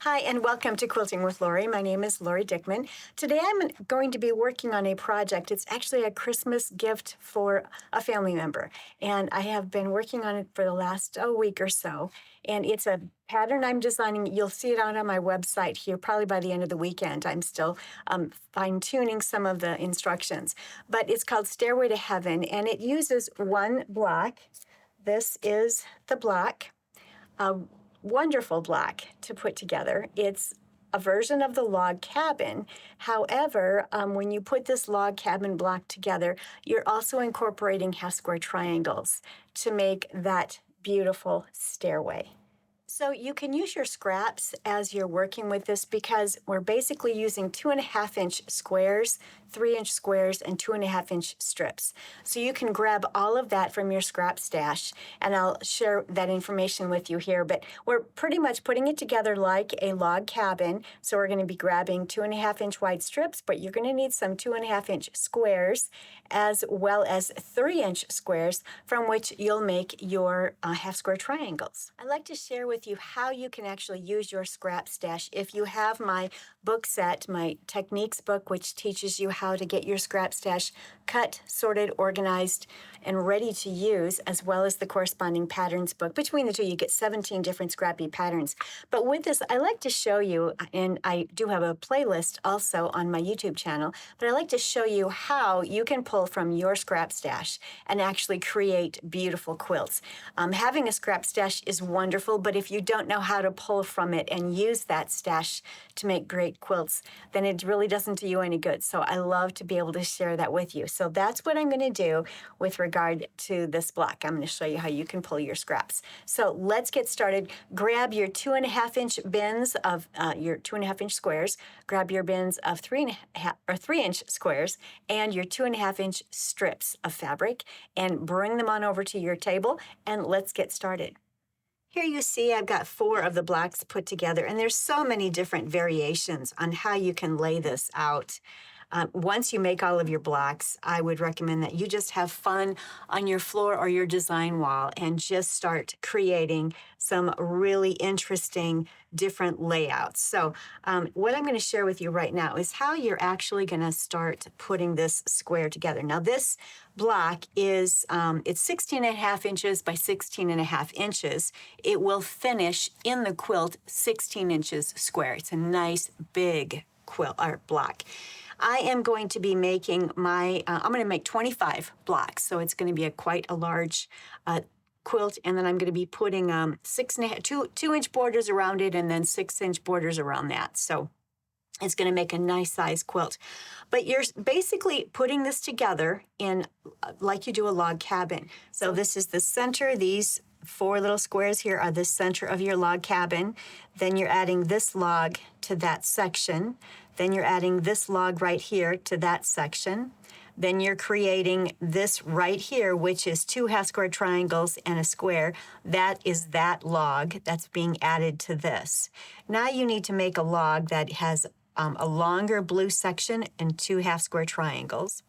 Hi, and welcome to Quilting with Lori. My name is Lori Dickman. Today I'm going to be working on a project. It's actually a Christmas gift for a family member, and I have been working on it for the last week or so. And it's a pattern I'm designing. You'll see it out on my website here probably by the end of the weekend. I'm still fine-tuning some of the instructions. But it's called Stairway to Heaven, and it uses one block. This is the block. Wonderful block to put together. It's a version of the log cabin. However, when you put this log cabin block together, you're also incorporating half square triangles to make that beautiful stairway. So you can use your scraps as you're working with this because we're basically using 2.5-inch squares, 3-inch squares, and 2.5-inch strips. So you can grab all of that from your scrap stash, and I'll share that information with you here. But we're pretty much putting it together like a log cabin. So we're going to be grabbing 2.5-inch wide strips, but you're going to need some 2.5-inch squares as well as 3-inch squares from which you'll make your half square triangles. I'd like to share with you how you can actually use your scrap stash. If you have my book set, my techniques book, which teaches you how to get your scrap stash cut, sorted, organized, and ready to use, as well as the corresponding patterns book. Between the two, you get 17 different scrappy patterns. But with this, I like to show you, and I do have a playlist also on my YouTube channel, but I like to show you how you can pull from your scrap stash and actually create beautiful quilts. Having a scrap stash is wonderful, but if you don't know how to pull from it and use that stash to make great quilts, then it really doesn't do you any good. So I love to be able to share that with you. So that's what I'm going to do with regard to this block. I'm going to show you how you can pull your scraps. So let's get started. Grab your 2.5-inch bins of your 2.5-inch squares. Grab your bins of 3-inch squares and your 2.5-inch strips of fabric and bring them on over to your table, and let's get started. Here you see I've got 4 of the blocks put together, and there's so many different variations on how you can lay this out. Once you make all of your blocks, I would recommend that you just have fun on your floor or your design wall and just start creating some really interesting different layouts. So what I'm going to share with you right now is how you're actually going to start putting this square together. Now this block is, it's 16.5 inches by 16.5 inches. It will finish in the quilt 16 inches square. It's a nice big quilt or block. I am going to be making my, I'm going to make 25 blocks. So it's going to be quite a large quilt. And then I'm going to be putting 2-inch borders around it and then 6-inch borders around that. So it's going to make a nice size quilt. But you're basically putting this together in like you do a log cabin. So this is the center. These 4 little squares here are the center of your log cabin. Then you're adding this log to that section. Then you're adding this log right here to that section. Then you're creating this right here, which is 2 half square triangles and a square. That is that log that's being added to this. Now you need to make a log that has a longer blue section and 2 half square triangles.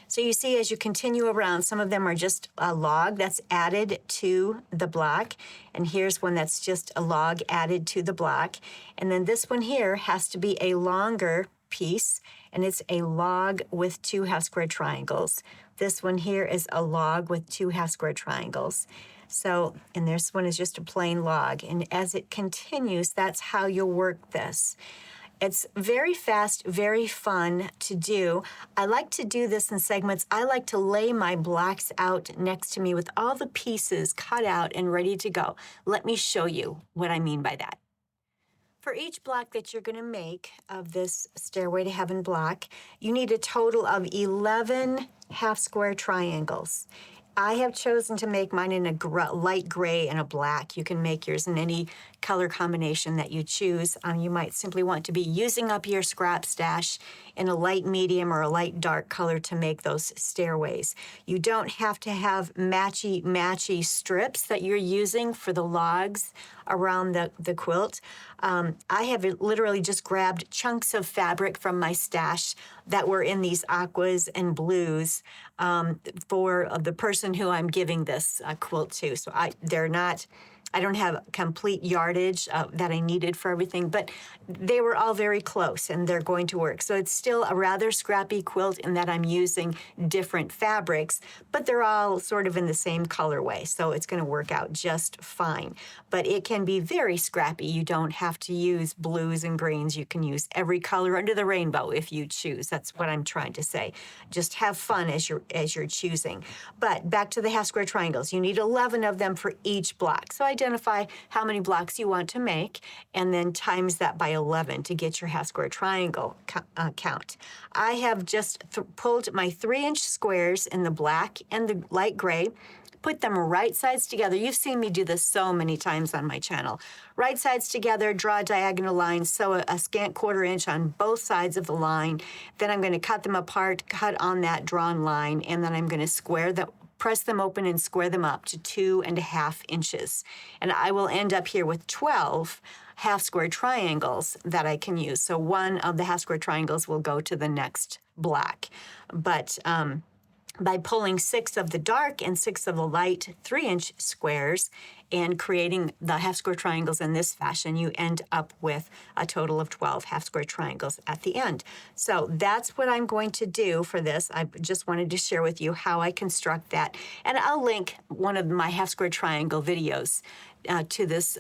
So you see as you continue around, some of them are just a log that's added to the block. And here's one that's just a log added to the block. And then this one here has to be a longer piece, and it's a log with 2 half square triangles. This one here is a log with 2 half square triangles. So, and this one is just a plain log. And as it continues, that's how you'll work this. It's very fast, very fun to do. I like to do this in segments. I like to lay my blocks out next to me with all the pieces cut out and ready to go. Let me show you what I mean by that. For each block that you're going to make of this Stairway to Heaven block, you need a total of 11 half square triangles. I have chosen to make mine in a light gray and a black. You can make yours in any color combination that you choose. You might simply want to be using up your scrap stash in a light medium or a light dark color to make those stairways. You don't have to have matchy strips that you're using for the logs around the quilt. I have literally just grabbed chunks of fabric from my stash that were in these aquas and blues for the person who I'm giving this quilt to. So they're not I don't have complete yardage that I needed for everything, but they were all very close and they're going to work. So it's still a rather scrappy quilt in that I'm using different fabrics, but they're all sort of in the same colorway. So it's going to work out just fine. But it can be very scrappy. You don't have to use blues and greens. You can use every color under the rainbow if you choose. That's what I'm trying to say. Just have fun as you're choosing. But back to the half square triangles. You need 11 of them for each block. So identify how many blocks you want to make and then times that by 11 to get your half square triangle count. I have just pulled my 3-inch squares in the black and the light gray, put them right sides together. You've seen me do this so many times on my channel. Right sides together, draw a diagonal line, sew a scant 1/4 inch on both sides of the line. Then I'm going to cut them apart, cut on that drawn line, and then I'm going to press them open and square them up to 2.5 inches. And I will end up here with 12 half square triangles that I can use. So one of the half square triangles will go to the next block. But by pulling 6 of the dark and 6 of the light 3-inch squares and creating the half square triangles in this fashion, you end up with a total of 12 half square triangles at the end. So that's what I'm going to do for this. I just wanted to share with you how I construct that. And I'll link one of my half square triangle videos to this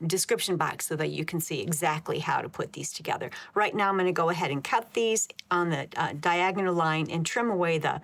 description box so that you can see exactly how to put these together. Right now I'm going to go ahead and cut these on the diagonal line and trim away the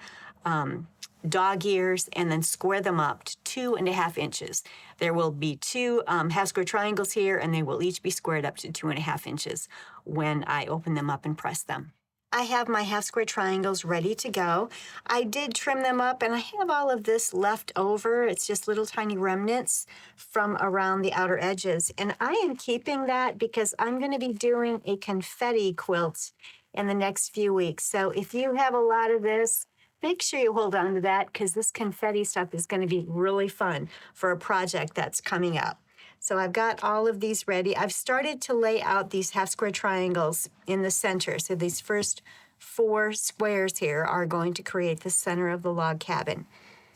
dog ears and then square them up to 2.5 inches. There will be 2 half square triangles here and they will each be squared up to 2.5 inches when I open them up and press them. I have my half square triangles ready to go. I did trim them up and I have all of this left over. It's just little tiny remnants from around the outer edges. And I am keeping that because I'm going to be doing a confetti quilt in the next few weeks. So if you have a lot of this, make sure you hold on to that because this confetti stuff is going to be really fun for a project that's coming up. So I've got all of these ready. I've started to lay out these half square triangles in the center. So these first 4 squares here are going to create the center of the log cabin.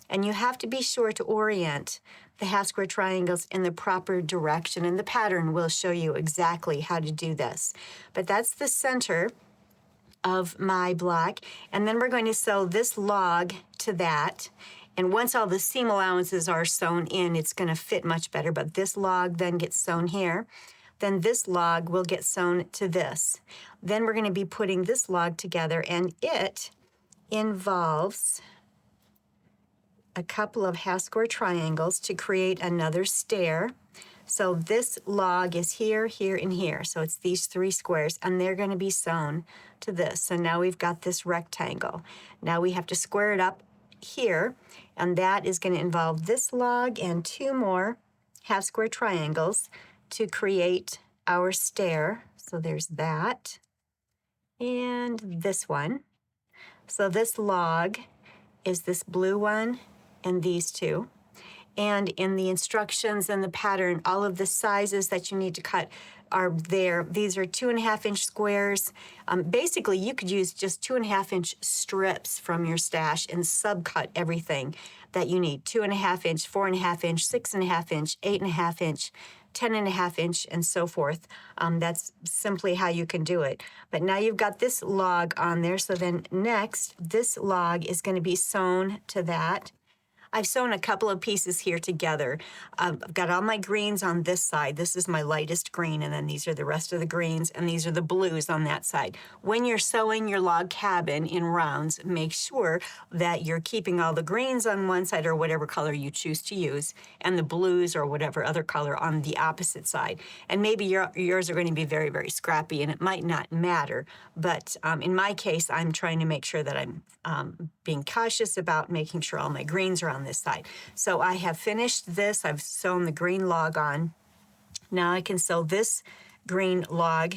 And you have to be sure to orient the half square triangles in the proper direction. And the pattern will show you exactly how to do this. But that's the center of my block, and then we're going to sew this log to that. And once all the seam allowances are sewn in, it's going to fit much better, but this log then gets sewn here. Then this log will get sewn to this. Then we're going to be putting this log together, and it involves a couple of half square triangles to create another stair. So this log is here, here, and here. So it's these 3 squares, and they're going to be sewn to this. So now we've got this rectangle. Now we have to square it up here, and that is going to involve this log and 2 more half square triangles to create our stair. So there's that, and this one. So this log is this blue one and these 2. And in the instructions and the pattern, all of the sizes that you need to cut are there. These are 2.5-inch squares. Basically, you could use just 2.5-inch strips from your stash and subcut everything that you need. 2.5-inch, 4.5-inch, 6.5-inch, 8.5-inch, 10.5-inch, and so forth. That's simply how you can do it. But now you've got this log on there. So then next, this log is going to be sewn to that. I've sewn a couple of pieces here together. I've got all my greens on this side. This is my lightest green, and then these are the rest of the greens, and these are the blues on that side. When you're sewing your log cabin in rounds, make sure that you're keeping all the greens on one side or whatever color you choose to use, and the blues or whatever other color on the opposite side. And maybe yours are going to be very, very scrappy, and it might not matter. But in my case, I'm trying to make sure that I'm being cautious about making sure all my greens are on this side. So I have finished this. I've sewn the green log on. Now I can sew this green log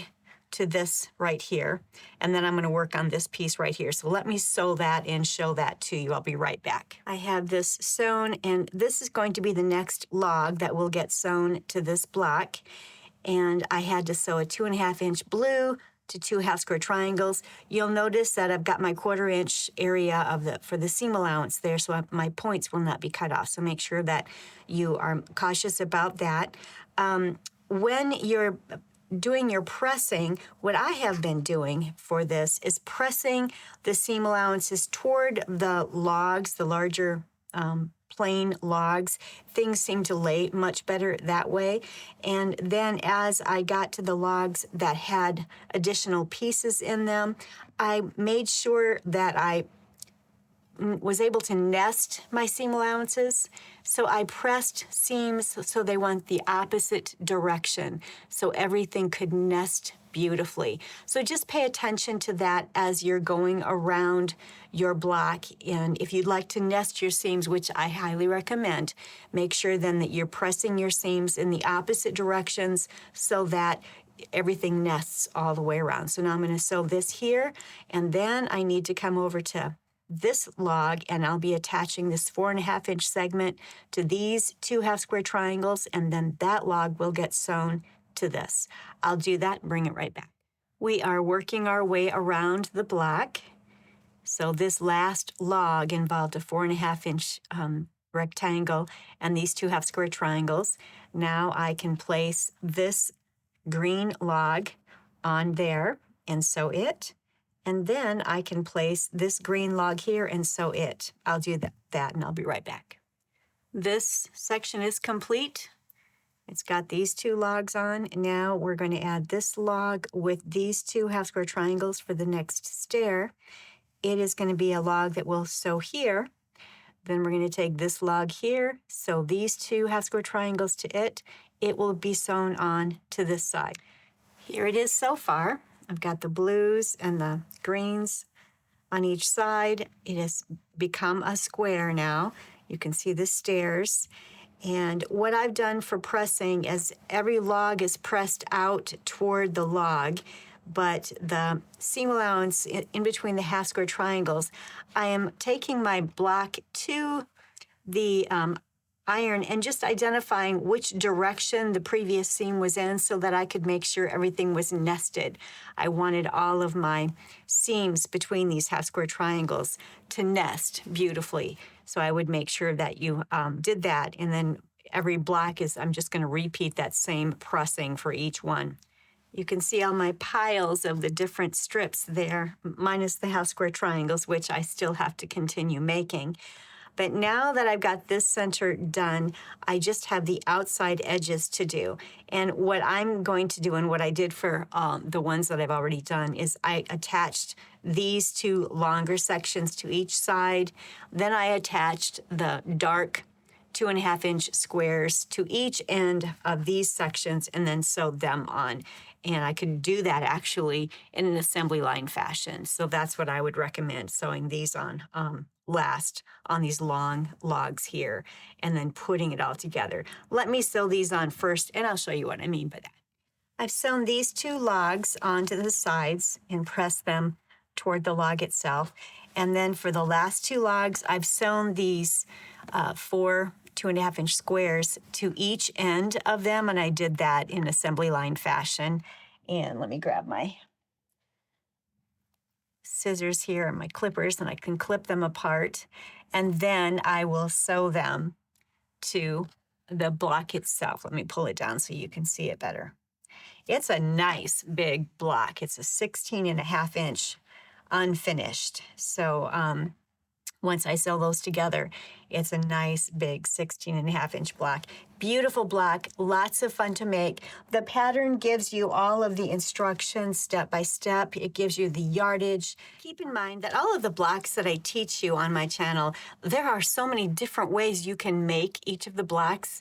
to this right here, and then I'm going to work on this piece right here. So let me sew that and show that to you. I'll be right back. I have this sewn, and this is going to be the next log that will get sewn to this block. And I had to sew a 2.5-inch blue, to 2 half square triangles. You'll notice that I've got my 1/4 inch area for the seam allowance there, so my points will not be cut off. So make sure that you are cautious about that. When you're doing your pressing, what I have been doing for this is pressing the seam allowances toward the logs, the larger plain logs. Things seem to lay much better that way. And then as I got to the logs that had additional pieces in them, I made sure that I was able to nest my seam allowances. So I pressed seams so they went the opposite direction, so everything could nest beautifully. So just pay attention to that as you're going around your block. And if you'd like to nest your seams, which I highly recommend, make sure then that you're pressing your seams in the opposite directions so that everything nests all the way around. So now I'm going to sew this here, and then I need to come over to this log, and I'll be attaching this 4.5 inch segment to these 2 half square triangles, and then that log will get sewn to this. I'll do that and bring it right back. We are working our way around the block. So this last log involved a 4.5 inch rectangle and these 2 half square triangles. Now I can place this green log on there and sew it. And then I can place this green log here and sew it. I'll do that and I'll be right back. This section is complete. It's got these 2 logs on. Now we're going to add this log with these 2 half square triangles for the next stair. It is going to be a log that we'll sew here. Then we're going to take this log here, sew these 2 half square triangles to it. It will be sewn on to this side. Here it is so far. I've got the blues and the greens on each side. It has become a square now. You can see the stairs. And what I've done for pressing is every log is pressed out toward the log, but the seam allowance in between the half square triangles, I am taking my block to the iron and just identifying which direction the previous seam was in so that I could make sure everything was nested. I wanted all of my seams between these half square triangles to nest beautifully. So I would make sure that you did that, and then every block I'm just going to repeat that same pressing for each one. You can see all my piles of the different strips there, minus the half square triangles, which I still have to continue making. But now that I've got this center done, I just have the outside edges to do. And what I'm going to do, and what I did for the ones that I've already done, is I attached these 2 longer sections to each side. Then I attached the dark 2.5 inch squares to each end of these sections and then sewed them on. And I could do that actually in an assembly line fashion. So that's what I would recommend, sewing these on last on these long logs here and then putting it all together. Let me sew these on first and I'll show you what I mean by that. I've sewn these 2 logs onto the sides and pressed them toward the log itself. And then for the last 2 logs, I've sewn these 4 2.5 inch squares to each end of them, and I did that in assembly line fashion. And let me grab my scissors here and my clippers, and I can clip them apart, and then I will sew them to the block itself. Let me pull it down so you can see it better. It's a nice big block. It's a 16.5 inch unfinished. So once I sew those together, it's a nice big 16.5 inch block. Beautiful block, lots of fun to make. The pattern gives you all of the instructions step by step. It gives you the yardage. Keep in mind that all of the blocks that I teach you on my channel, there are so many different ways you can make each of the blocks.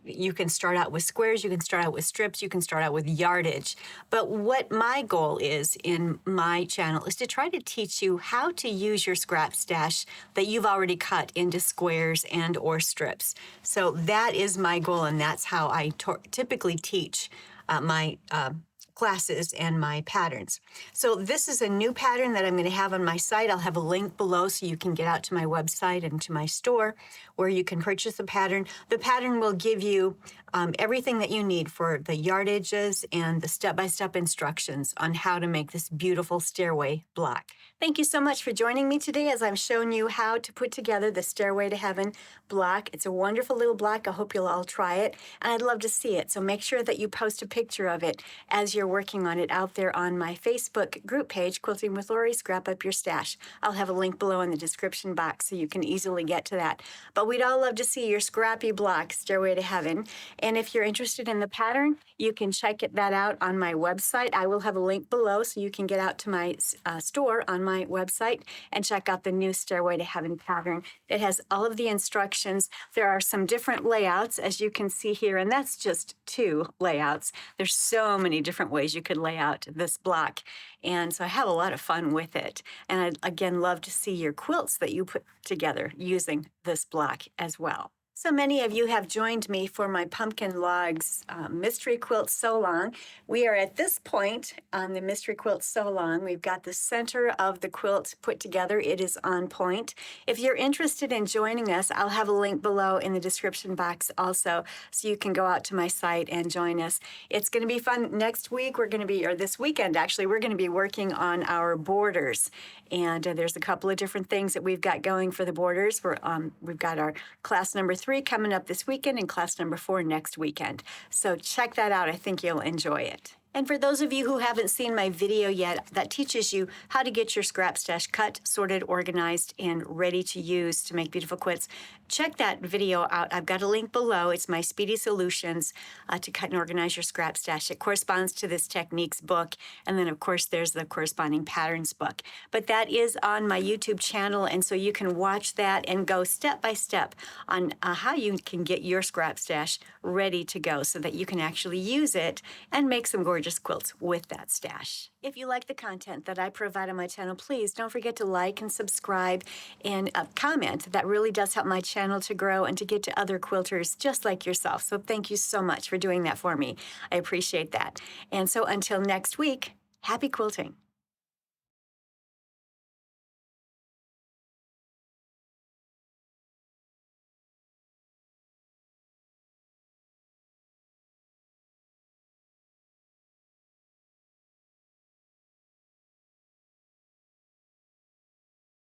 You can start out with squares, you can start out with strips, you can start out with yardage. But what my goal is in my channel is to try to teach you how to use your scrap stash that you've already cut into squares and or strips. So that is my goal, and that's how I typically teach my classes and my patterns. So this is a new pattern that I'm going to have on my site. I'll have a link below so you can get out to my website and to my store where you can purchase the pattern. The pattern will give you everything that you need for the yardages and the step-by-step instructions on how to make this beautiful stairway block. Thank you so much for joining me today as I'm showing you how to put together the Stairway to Heaven block. It's a wonderful little block. I hope you'll all try it, and I'd love to see it. So make sure that you post a picture of it as you're working on it out there on my Facebook group page, Quilting with Lori, Scrap Up Your Stash. I'll have a link below in the description box so you can easily get to that. But we'd all love to see your scrappy block, Stairway to Heaven. And if you're interested in the pattern, you can check that out on my website. I will have a link below so you can get out to my store on my website and check out the new Stairway to Heaven pattern. It has all of the instructions. There are some different layouts, as you can see here, and that's just 2 layouts. There's so many different ways you could lay out this block, and so I have a lot of fun with it. And I'd, again, love to see your quilts that you put together using this block as well. So many of you have joined me for my Pumpkin Logs Mystery Quilt Sew Along. We are at this point on the Mystery Quilt Sew Along. We've got the center of the quilt put together. It is on point. If you're interested in joining us, I'll have a link below in the description box also, so you can go out to my site and join us. It's going to be fun. Next week, we're going to be, or this weekend actually, we're going to be working on our borders. And there's a couple of different things that we've got going for the borders. We've got our class number 3 coming up this weekend and class number 4 next weekend. So check that out. I think you'll enjoy it. And for those of you who haven't seen my video yet, that teaches you how to get your scrap stash cut, sorted, organized, and ready to use to make beautiful quilts. Check that video out. I've got a link below. It's my Speedy Solutions to cut and organize your scrap stash. It corresponds to this techniques book. And then, of course, there's the corresponding patterns book. But that is on my YouTube channel, and so you can watch that and go step by step on how you can get your scrap stash ready to go so that you can actually use it and make some gorgeous quilts with that stash. If you like the content that I provide on my channel, please don't forget to like and subscribe and comment. That really does help my channel to grow and to get to other quilters just like yourself. So thank you so much for doing that for me. I appreciate that. And so until next week, happy quilting.